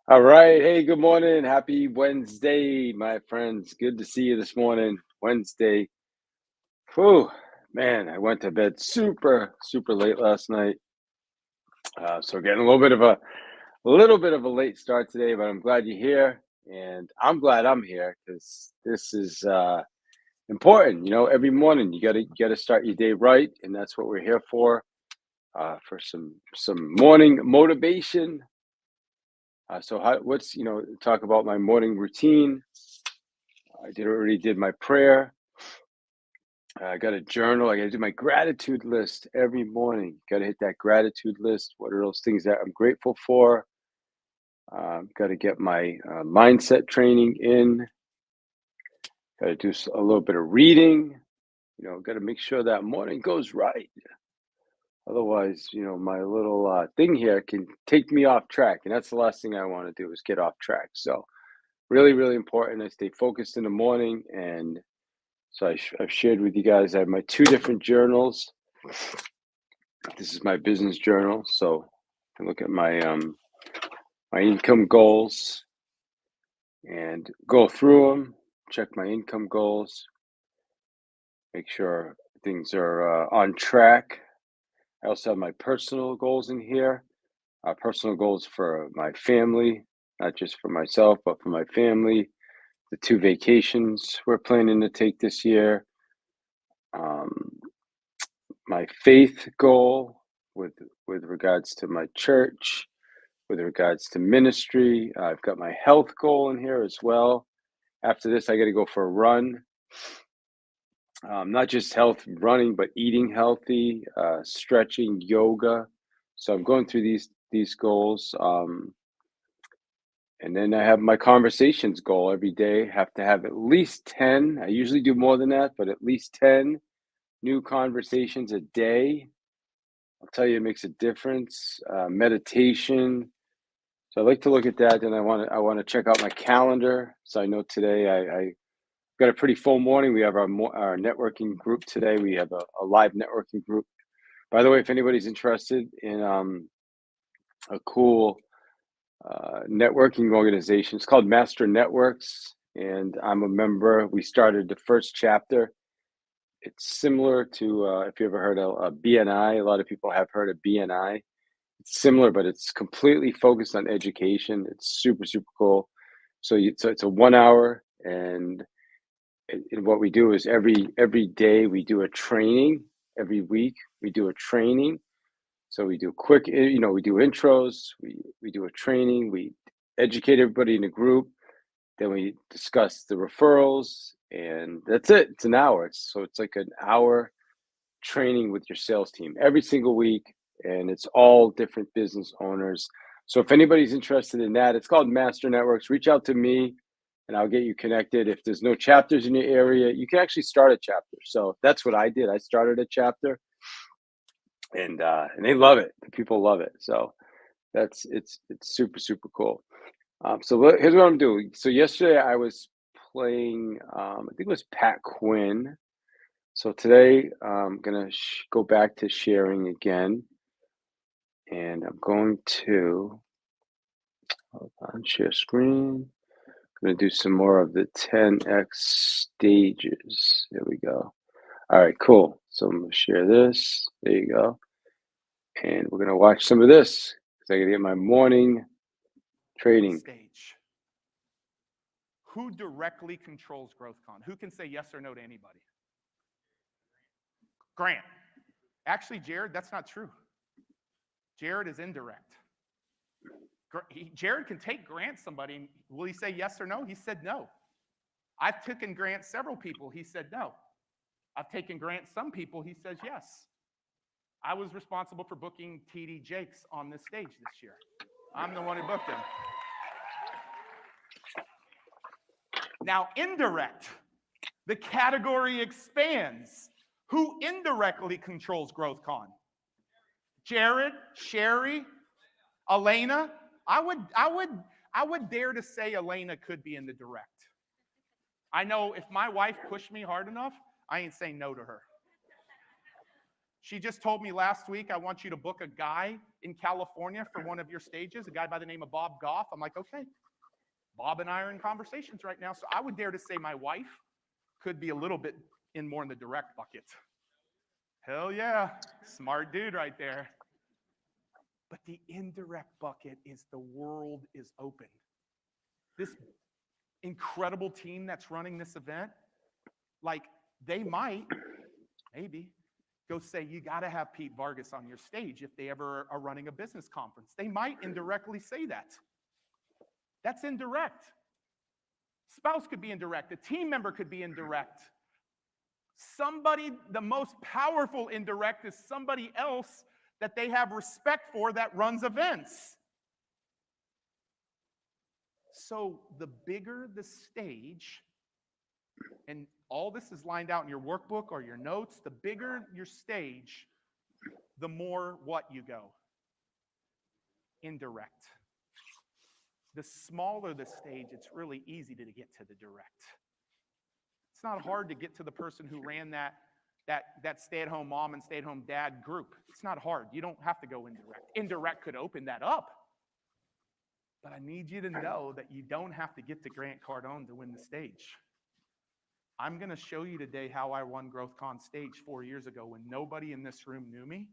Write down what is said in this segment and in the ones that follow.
All right. Hey, good morning. Happy Wednesday, my friends. Good to see you this morning. Wednesday. Whew, man, I went to bed super late last night. So getting a little bit of a late start today, but I'm glad you're here. And I'm glad I'm here because this is important. Every morning you gotta start your day right, and that's what we're here for some morning motivation. So what's talk about my morning routine. I already did my prayer. I got a journal. I got to do my gratitude list every morning. Got to hit that gratitude list. What are those things that I'm grateful for? Got to get my mindset training in. Got to do a little bit of reading. Got to make sure that morning goes right. Otherwise, my little thing here can take me off track, and that's the last thing I want to do is get off track. So, really important. I stay focused in the morning, and so I've shared with you guys. I have my two different journals. This is my business journal, so I can look at my income goals and go through them, check my income goals, make sure things are on track. I also have my personal goals in here, personal goals for my family, not just for myself, but for my family. The two vacations we're planning to take this year. Um, my faith goal with regards to my church, with regards to ministry. I've got my health goal in here as well. After this, I got to go for a run. Not just health running, but eating healthy, stretching, yoga. So I'm going through these goals. And then I have my conversations goal every day. Have to have at least 10. I usually do more than that, but at least 10 new conversations a day. I'll tell you, it makes a difference. Meditation. So I like to look at that, and I want to check out my calendar. So I know today I got a pretty full morning. We have our networking group today. We have a live networking group. By the way, if anybody's interested in a cool networking organization, it's called Master Networks, and I'm a member. We started the first chapter. It's similar to if you ever heard of BNI. A lot of people have heard of BNI. It's similar, but it's completely focused on education. It's super cool. So it's a 1 hour, and what we do is every day we do a training. Every week we do a training. So we do quick, we do intros. We do a training. We educate everybody in the group. Then we discuss the referrals, and that's it. It's an hour. So it's like an hour training with your sales team every single week, and it's all different business owners. So if anybody's interested in that, it's called Master Networks. Reach out to me, and I'll get you connected. If there's no chapters in your area, you can actually start a chapter. So that's what I did. I started a chapter, and they love it. The people love it. So it's super cool. Here's what I'm doing. So yesterday I was playing. I think it was Pat Quinn. So today I'm gonna go back to sharing again, and I'm going to hold on, share screen. I'm gonna do some more of the 10x stages. There we go. All right, cool. So I'm gonna share this. There you go. And we're gonna watch some of this because I gotta get my morning trading. Stage. Who directly controls GrowthCon? Who can say yes or no to anybody? Grant. Actually, Jared, that's not true. Jared is indirect. Jared can take Grant somebody. Will he say yes or no? He said no. I've taken Grant several people. He said no. I've taken Grant some people. He says yes. I was responsible for booking TD Jakes on this stage this year. I'm the one who booked him. Now, indirect. The category expands. Who indirectly controls GrowthCon? Jared, Sherry, Elena. I would dare to say Elena could be in the direct. I know if my wife pushed me hard enough, I ain't saying no to her. She just told me last week, I want you to book a guy in California for one of your stages, a guy by the name of Bob Goff. I'm like, okay. Bob and I are in conversations right now. So I would dare to say my wife could be a little bit more in the direct bucket. Hell yeah. Smart dude right there. But the indirect bucket is the world is open. This incredible team that's running this event, like they might, maybe, go say, you got to have Pete Vargas on your stage if they ever are running a business conference. They might indirectly say that. That's indirect. Spouse could be indirect. A team member could be indirect. Somebody, the most powerful indirect is somebody else that they have respect for that runs events. So the bigger the stage, and all this is lined out in your workbook or your notes, the bigger your stage, the more what you go? Indirect. The smaller the stage, it's really easy to get to the direct. It's not hard to get to the person who ran that stay-at-home mom and stay-at-home dad group. It's not hard. You don't have to go indirect. Indirect could open that up. But I need you to know that you don't have to get to Grant Cardone to win the stage. I'm going to show you today how I won GrowthCon stage 4 years ago when nobody in this room knew me.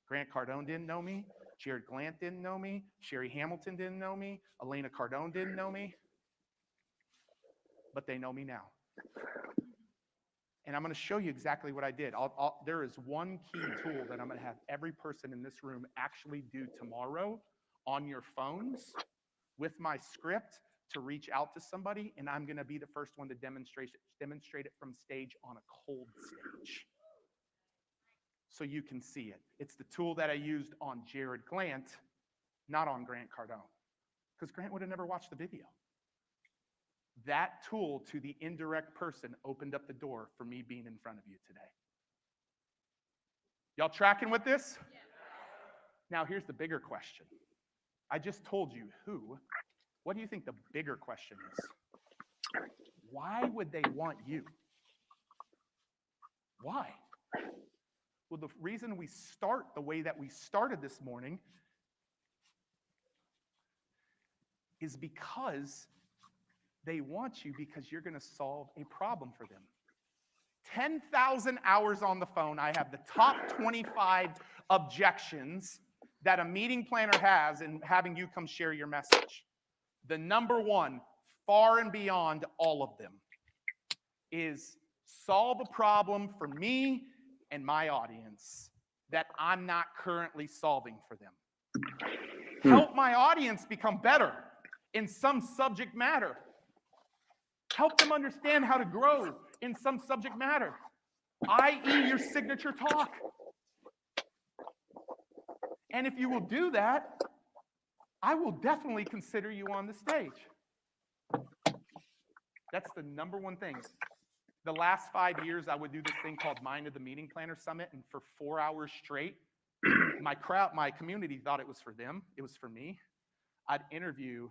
Grant Cardone didn't know me. Jared Glant didn't know me. Sherry Hamilton didn't know me. Elena Cardone didn't know me. But they know me now. And I'm going to show you exactly what I did. There is one key tool that I'm going to have every person in this room actually do tomorrow on your phones with my script to reach out to somebody, and I'm going to be the first one to demonstrate it from stage on a cold stage. So you can see it. It's the tool that I used on Jared Glant, not on Grant Cardone, because Grant would have never watched the video. That tool to the indirect person opened up the door for me being in front of you today. Y'all tracking with this? Yeah. Now here's the bigger question. I just told you who. What do you think the bigger question is? Why would they want you? Why? Well, the reason we start the way that we started this morning is because they want you because you're going to solve a problem for them. 10,000 hours on the phone. I have the top 25 objections that a meeting planner has in having you come share your message. The number one, far and beyond all of them, is solve a problem for me and my audience that I'm not currently solving for them. Help my audience become better in some subject matter. Help them understand how to grow in some subject matter, i.e. your signature talk. And if you will do that, I will definitely consider you on the stage. That's the number one thing. The last 5 years, I would do this thing called Mind of the Meeting Planner Summit, and for 4 hours straight, my community thought it was for them. It was for me. I'd interview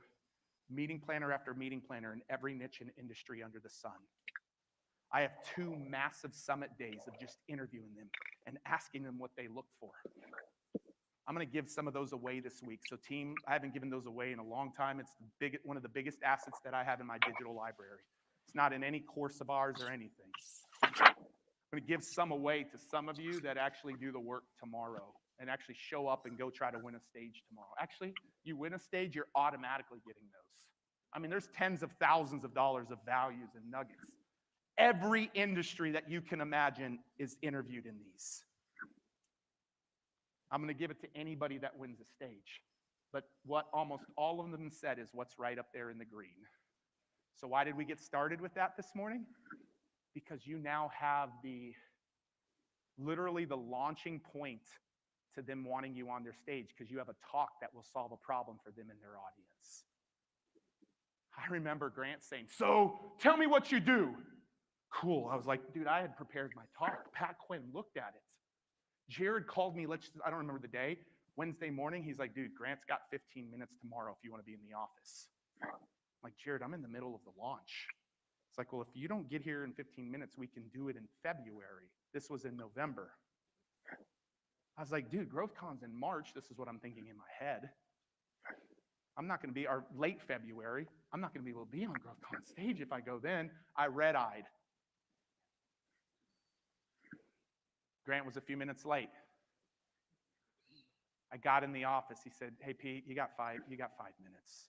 meeting planner after meeting planner in every niche and industry under the sun. I have 2 massive summit days of just interviewing them and asking them what they look for. I'm going to give some of those away this week. So team, I haven't given those away in a long time. It's one of the biggest assets that I have in my digital library. It's not in any course of ours or anything. I'm going to give some away to some of you that actually do the work tomorrow and actually show up and go try to win a stage tomorrow. Actually, you win a stage, you're automatically getting those. I mean, there's tens of thousands of dollars of values and nuggets. Every industry that you can imagine is interviewed in these. I'm going to give it to anybody that wins a stage. But what almost all of them said is what's right up there in the green. So why did we get started with that this morning? Because you now have literally the launching point to them wanting you on their stage, because you have a talk that will solve a problem for them and their audience. I remember Grant saying, so tell me what you do. Cool. I was like, dude, I had prepared my talk. Pat Quinn looked at it. Jared called me, I don't remember the day, Wednesday morning. He's like, dude, Grant's got 15 minutes tomorrow if you want to be in the office. I'm like, Jared, I'm in the middle of the launch. It's like, well, if you don't get here in 15 minutes, we can do it in February. This was in November. I was like, dude, GrowthCon's in March. This is what I'm thinking in my head. I'm not going to be, or late February, I'm not going to be able to be on GrowthCon stage if I go then. I red-eyed. Grant was a few minutes late. I got in the office. He said, hey, Pete, you got 5 minutes.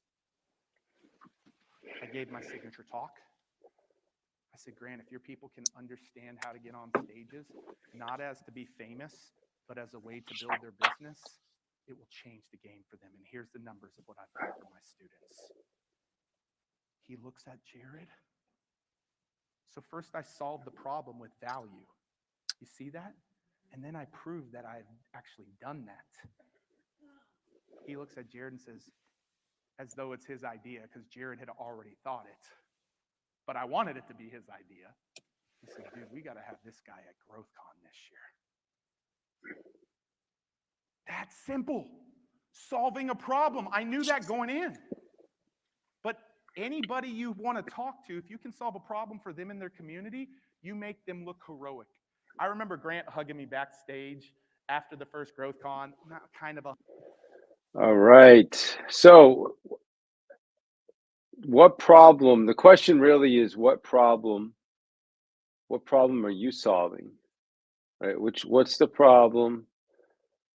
I gave my signature talk. I said, Grant, if your people can understand how to get on stages, not as to be famous, but as a way to build their business, it will change the game for them. And here's the numbers of what I've done for my students. He looks at Jared. So first I solved the problem with value. You see that? And then I proved that I've actually done that. He looks at Jared and says, as though it's his idea, because Jared had already thought it. But I wanted it to be his idea. He said, dude, we got to have this guy at GrowthCon this year. That's simple. Solving a problem. I knew that going in. But anybody you want to talk to, if you can solve a problem for them in their community, you make them look heroic. I remember Grant hugging me backstage after the first GrowthCon. Kind of a... All right. So what problem, the question really is, what problem are you solving? Right? What's the problem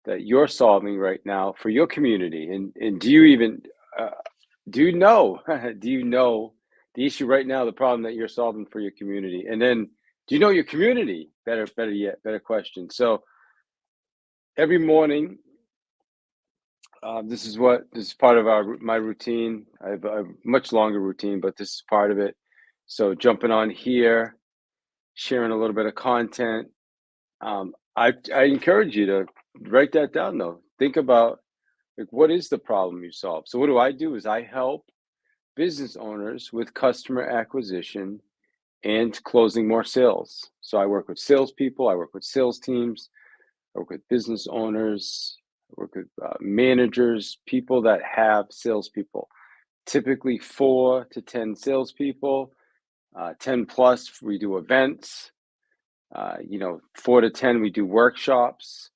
that you're solving right now for your community? And do you even do you know the issue right now, the problem that you're solving for your community? And then do you know your community? Better question. So every morning, this is part of my routine. I have a much longer routine, but this is part of it. So jumping on here, sharing a little bit of content. I encourage you to write that down though. Think about, like, what is the problem you solve? So what I do is I help business owners with customer acquisition and closing more sales. So I work with salespeople, I work with sales teams, I work with business owners, I work with managers, people that have salespeople. Typically 4 to 10 salespeople, 10 plus we do events. 4 to 10 we do workshops.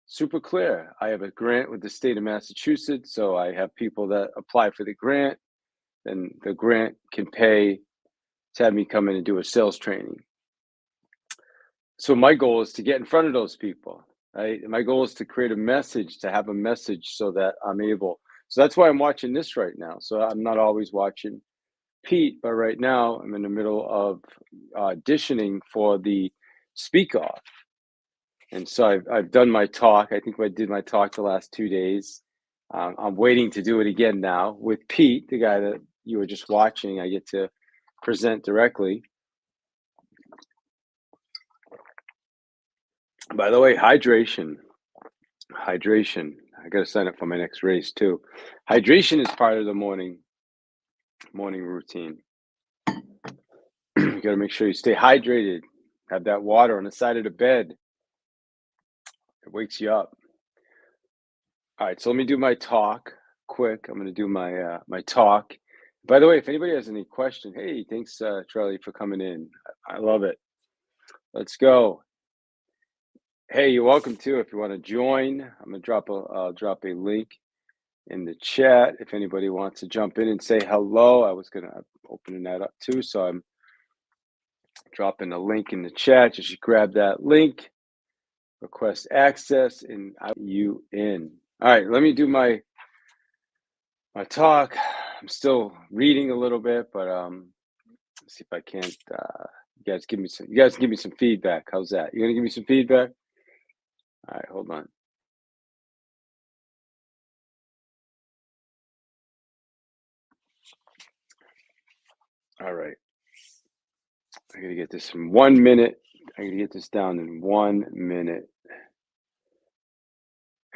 Super clear. I have a grant with the state of Massachusetts, so I have people that apply for the grant. Then the grant can pay to have me come in and do a sales training. So my goal is to get in front of those people, right? My goal is to create a message, to have a message so that I'm able. So that's why I'm watching this right now. So I'm not always watching Pete, but right now I'm in the middle of auditioning for the Speak Off. And so I've done my talk. I think I did my talk the last 2 days. I'm waiting to do it again now with Pete, the guy that you were just watching. I get to present directly. By the way, hydration. I got to sign up for my next race too. Hydration is part of the morning routine. You got to make sure you stay hydrated. Have that water on the side of the bed. It wakes you up. All right, so let me do my talk quick. I'm going to do my my talk. By the way, if anybody has any question, hey, thanks, Charlie, for coming in. I love it. Let's go. Hey, you're welcome to. If you want to join, I'm gonna drop a link in the chat if anybody wants to jump in and say hello. I was gonna open that up too, so I'm dropping a link in the chat. Just grab that link, request access, and I'll let you in. All right, let me do my talk. I'm still reading a little bit, but let's see if I can't. You guys give me some feedback. How's that? You gonna give me some feedback? All right, hold on. All right. I gotta get this in 1 minute. I gotta get this down in 1 minute.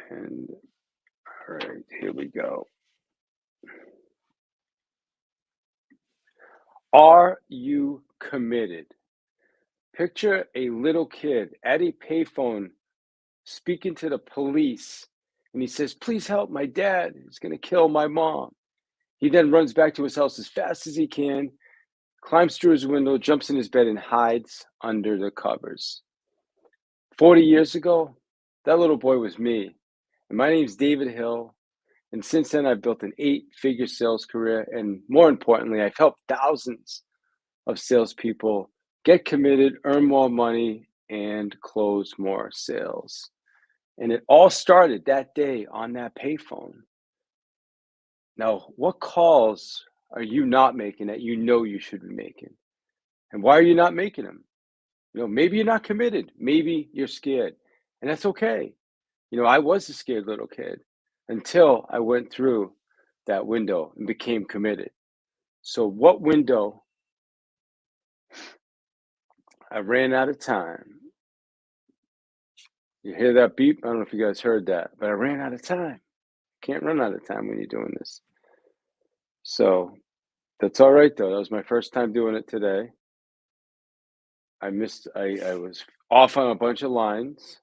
And all right, here we go. Are you committed? Picture a little kid at a payphone speaking to the police, and he says, "Please help, my dad is gonna kill my mom." He then runs back to his house as fast as he can, climbs through his window, jumps in his bed, and hides under the covers. 40 years ago, That little boy was me. And my name's David Hill. And since then, I've built an 8-figure sales career. And more importantly, I've helped thousands of salespeople get committed, earn more money, and close more sales. And it all started that day on that payphone. Now, what calls are you not making that you know you should be making? And why are you not making them? Maybe you're not committed. Maybe you're scared. And that's okay. I was a scared little kid until I went through that window and became committed. So, what window? I ran out of time. You hear that beep? I don't know if you guys heard that, but I ran out of time. Can't run out of time when you're doing this. So, that's all right, though. That was my first time doing it today. I was off on a bunch of lines.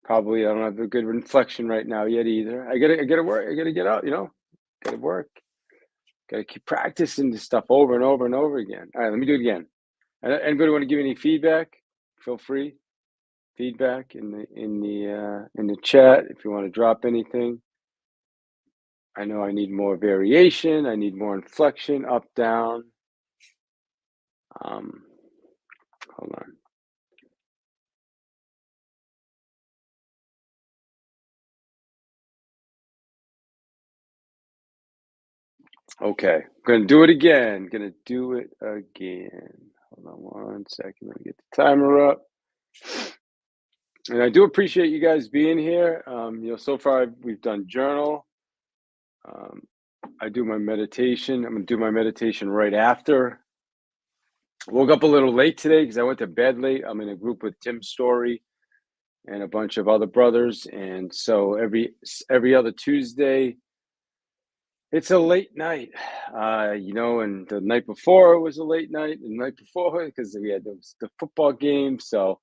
Probably I don't have a good inflection right now yet either. I gotta work. I gotta get out, gotta work. Gotta keep practicing this stuff over and over and over again. All right, let me do it again. Anybody want to give any feedback? Feel free. Feedback in the chat if you want to drop anything. I know I need more variation. I need more inflection, up, down. Hold on. Okay, I'm gonna do it again. Hold on one second. Let me get the timer up. And I do appreciate you guys being here. So far we've done journal. I do my meditation. I'm gonna do my meditation right after. Woke up a little late today because I went to bed late. I'm in a group with Tim Story and a bunch of other brothers, and so every other Tuesday, it's a late night. And the night before it was a late night, and the night before because we had the football game, so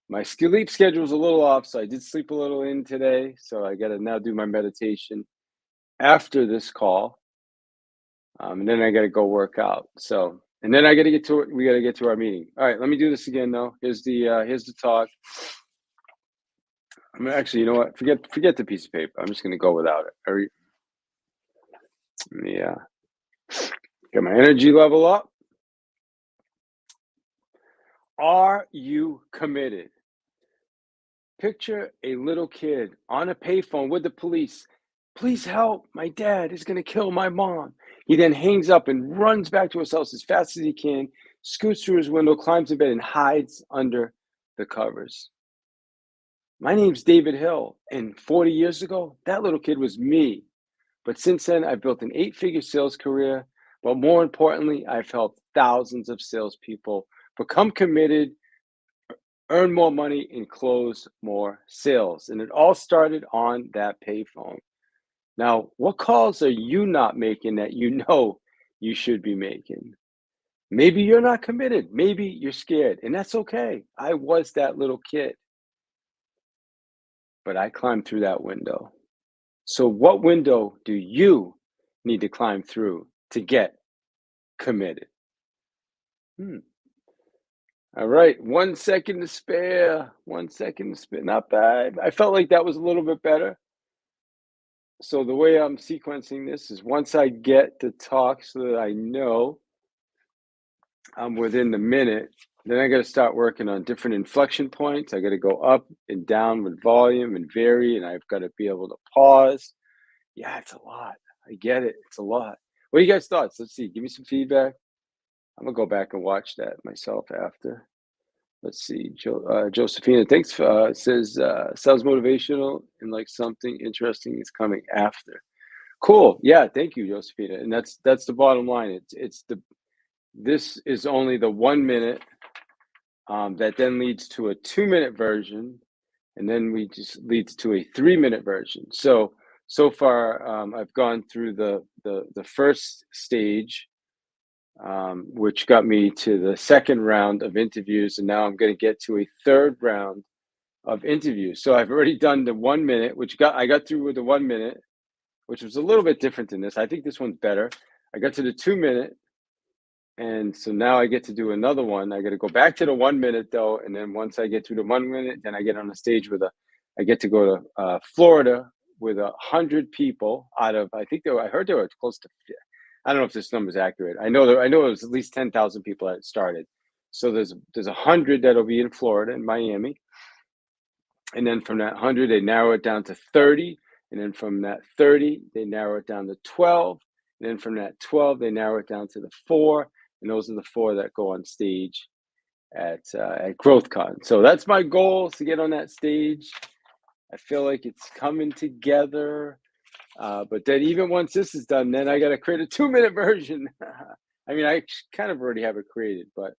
my sleep schedule was a little off. So I did sleep a little in today. So I got to now do my meditation after this call, and then I got to go work out. So. And then I got to get to it. We got to get to our meeting. All right, let me do this again, though. Here's the talk. I'm actually, you know what? Forget the piece of paper. I'm just going to go without it. Yeah. Get my energy level up. Are you committed? Picture a little kid on a payphone with the police. Please help. My dad is going to kill my mom. He then hangs up and runs back to his house as fast as he can, scoots through his window, climbs in bed, and hides under the covers. My name's David Hill, and 40 years ago, that little kid was me. But since then, I've built an 8-figure sales career. But more importantly, I've helped thousands of salespeople become committed, earn more money, and close more sales. And it all started on that payphone. Now, what calls are you not making that you know you should be making? Maybe you're not committed. Maybe you're scared. And that's okay. I was that little kid. But I climbed through that window. So, what window do you need to climb through to get committed? All right, 1 second to spare. 1 second to spare. Not bad. I felt like that was a little bit better. So the way I'm sequencing this is once I get to talk so that I know I'm within the minute, then I got to start working on different inflection points. I got to go up and down with volume and vary, and I've got to be able to pause. Yeah, it's a lot. I get it. It's a lot. What are you guys' thoughts? Let's see. Give me some feedback. I'm gonna go back and watch that myself after. Let's see. Josephina, thanks. Says sounds motivational and like something interesting is coming after. Cool. Yeah. Thank you, Josephina. And that's the bottom line. This is only the 1 minute that then leads to a 2-minute version, and then we just leads to a 3-minute version. So far, I've gone through the first stage, which got me to the second round of interviews, and now I'm going to get to a third round of interviews. So I've already done the 1 minute, I got through with the 1 minute, which was a little bit different than this. I think this one's better. I got to the 2 minute, and so now I get to do another one. I got to go back to the 1 minute though, and then once I get through the 1 minute, then I get on the stage with a I get to go to Florida with 100 people out of, I think I heard there were close to, I don't know if this number is accurate. I know it was at least 10,000 people that started. So there's 100 that'll be in Florida, in Miami. And then from that 100, they narrow it down to 30. And then from that 30, they narrow it down to 12. And then from that 12, they narrow it down to the 4. And those are the 4 that go on stage at GrowthCon. So that's my goal, is to get on that stage. I feel like it's coming together. But then even once this is done, then I got to create a 2-minute version. I mean, I kind of already have it created, but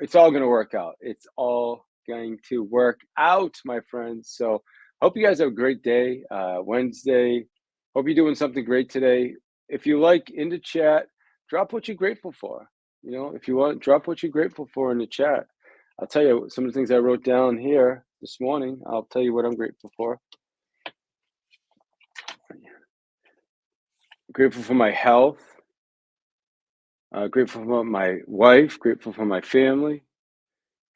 it's all going to work out. It's all going to work out, my friends. So hope you guys have a great day. Wednesday. Hope you're doing something great today. If you like, in the chat, drop what you're grateful for. You know, if you want, drop what you're grateful for in the chat. I'll tell you some of the things I wrote down here this morning. I'll tell you what I'm grateful for. Grateful for my health. Grateful for my wife. Grateful for my family.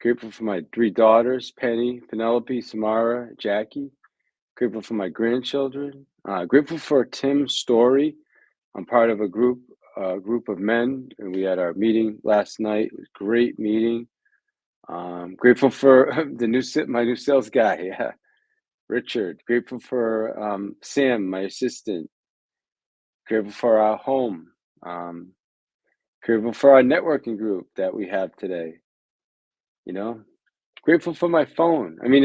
Grateful for my 3 daughters, Penny, Penelope, Samara, Jackie. Grateful for my grandchildren. Grateful for Tim's story. I'm part of a group of men, and we had our meeting last night. It was a great meeting. Grateful for my new sales guy, yeah, Richard. Grateful for Sam, my assistant. Grateful for our home. Grateful for our networking group that we have today. You know, grateful for my phone. I mean,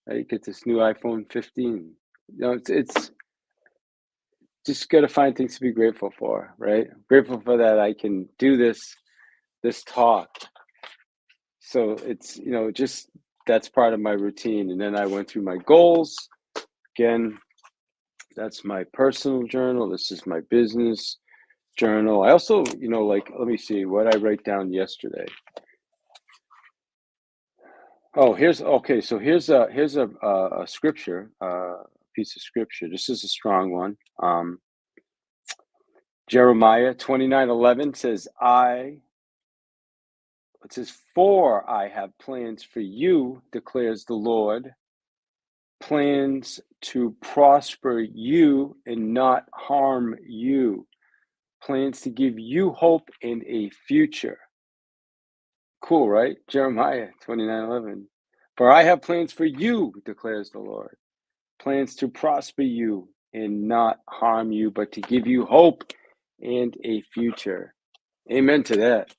I get this new iPhone 15. You know, it's just got to find things to be grateful for, right? I'm grateful for that I can do this talk. So it's, you know, just that's part of my routine. And then I went through my goals. Again, that's my personal journal. This is my business journal. I also, you know, like, let me see what I write down yesterday. Oh, here's a scripture, piece of scripture. This is a strong one. Jeremiah 29:11 says, "For I have plans for you, declares the Lord, plans to prosper you and not harm you, plans to give you hope in a future." Cool, right? Jeremiah 29:11. "For I have plans for you, declares the Lord, plans to prosper you and not harm you, but to give you hope and a future." Amen to that.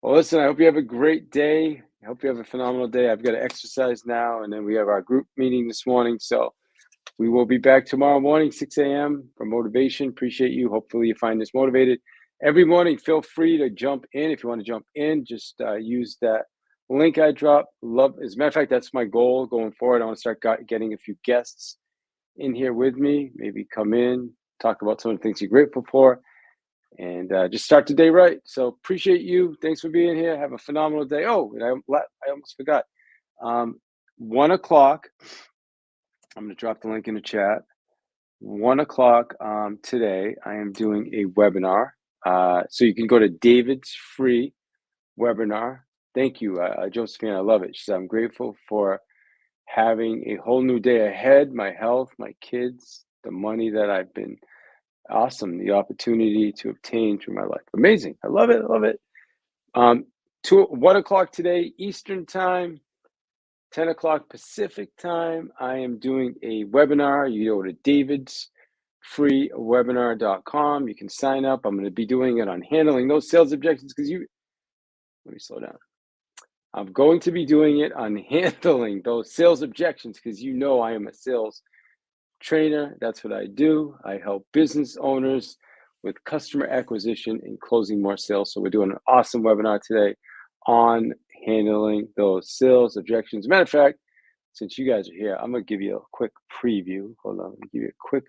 Well, listen, I hope you have a great day. I hope you have a phenomenal day. I've got to exercise now, and then we have our group meeting this morning. So we will be back tomorrow morning, 6 a.m. for motivation. Appreciate you. Hopefully you find this motivated. Every morning, feel free to jump in. If you want to jump in, just use that link I dropped. As a matter of fact, that's my goal going forward. I want to start getting a few guests in here with me. Maybe come in, talk about some of the things you're grateful for, and just start the day right. So appreciate you. Thanks for being here. Have a phenomenal day. Oh, and I almost forgot. 1 o'clock. I'm going to drop the link in the chat. 1 o'clock today, I am doing a webinar. So you can go to David's free webinar. Thank you, Josephine. I love it. She said, "I'm grateful for having a whole new day ahead, my health, my kids, the money that I've been awesome, the opportunity to obtain through my life." Amazing. I love it. I love it. 1 o'clock today, Eastern time, 10 o'clock Pacific time. I am doing a webinar. You go to davidsfreewebinar.com. You can sign up. I'm going to be doing it on handling those sales objections let me slow down. I'm going to be doing it on handling those sales objections because you know I am a sales trainer. That's what I do. I help business owners with customer acquisition and closing more sales. So we're doing an awesome webinar today on handling those sales objections. Matter of fact, since you guys are here, I'm going to give you a quick preview. Hold on, let me give you a quick,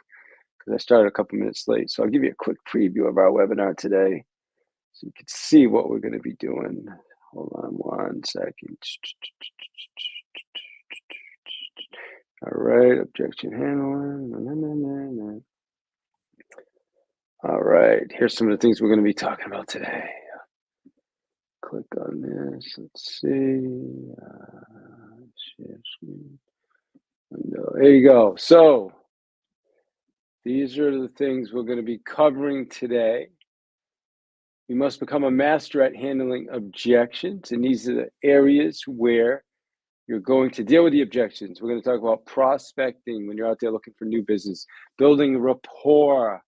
because I started a couple minutes late. So I'll give you a quick preview of our webinar today so you can see what we're going to be doing. Hold on 1 second. All right, objection handling. All right, here's some of the things we're going to be talking about today. Click on this. Let's see. Share screen. There you go. So these are the things we're going to be covering today. You must become a master at handling objections, and these are the areas where you're going to deal with the objections. We're going to talk about prospecting when you're out there looking for new business, building rapport,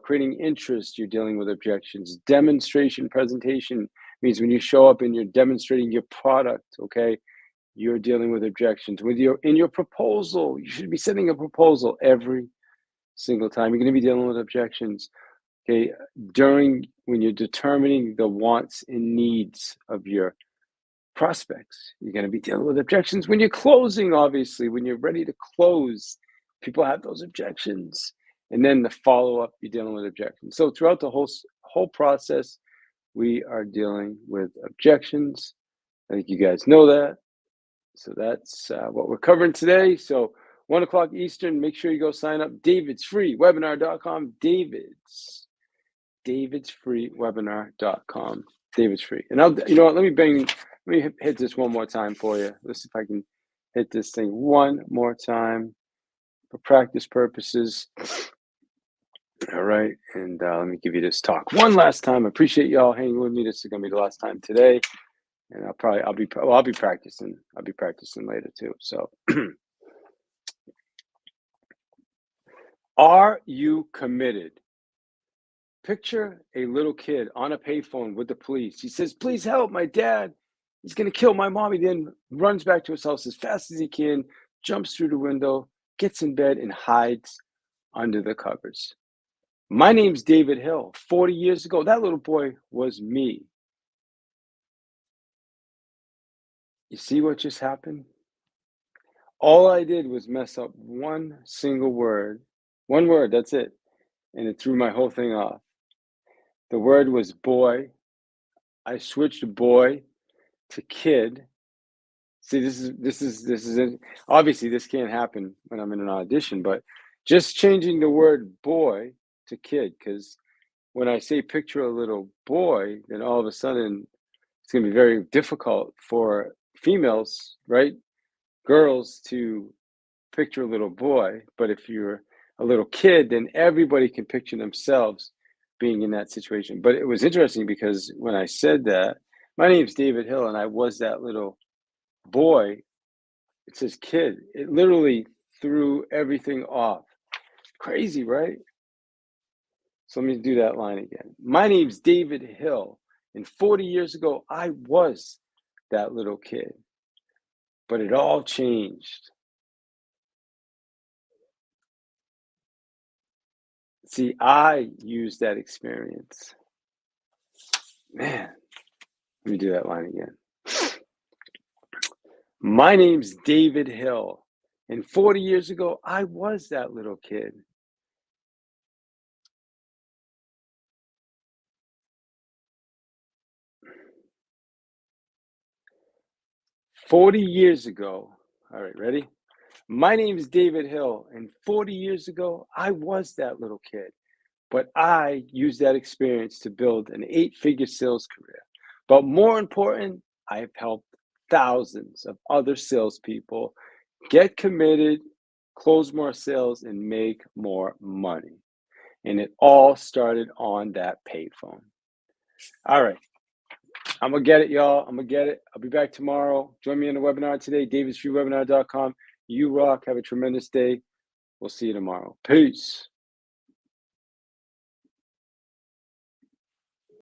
creating interest. You're dealing with objections. Demonstration presentation means when you show up and you're demonstrating your product, okay, you're dealing with objections. In your proposal, you should be sending a proposal every single time. You're going to be dealing with objections. Okay, when you're determining the wants and needs of your prospects, you're going to be dealing with objections. When you're closing, obviously, when you're ready to close, people have those objections. And then the follow-up, you're dealing with objections. So throughout the whole process, we are dealing with objections. I think you guys know that. So that's what we're covering today. So 1 o'clock Eastern, make sure you go sign up. davidsfreewebinar.com. davidsfreewebinar.com. David's free. And you know what? Let me hit this one more time for you. Let's see if I can hit this thing one more time for practice purposes. All right, and let me give you this talk one last time. I appreciate y'all hanging with me. This is gonna be the last time today, and I'll be practicing. I'll be practicing later too. So, are you committed? Picture a little kid on a payphone with the police. He says, "Please help, my dad. He's gonna kill my mom." He then runs back to his house as fast as he can, jumps through the window, gets in bed, and hides under the covers. My name's David Hill. 40 years ago, that little boy was me. You see what just happened? All I did was mess up one single word. One word, that's it. And it threw my whole thing off. The word was boy. I switched boy to kid. See, this is it. Obviously this can't happen when I'm in an audition, but just changing the word boy to kid, because when I say picture a little boy, then all of a sudden it's going to be very difficult for females, right? Girls to picture a little boy. But if you're a little kid, then everybody can picture themselves being in that situation. But it was interesting because when I said that, my name's David Hill and I was that little boy, it says kid. It literally threw everything off. Crazy, right? So let me do that line again. My name's David Hill, and 40 years ago, I was that little kid. But it all changed. See, I used that experience. Man, let me do that line again. My name's David Hill, and 40 years ago, I was that little kid. All right, ready? My name is David Hill, and 40 years ago, I was that little kid. But I used that experience to build an 8-figure sales career. But more important, I've helped thousands of other salespeople get committed, close more sales, and make more money. And it all started on that payphone. All right. I'm going to get it, y'all. I'm going to get it. I'll be back tomorrow. Join me in the webinar today, davidsfreewebinar.com. You rock. Have a tremendous day. We'll see you tomorrow. Peace.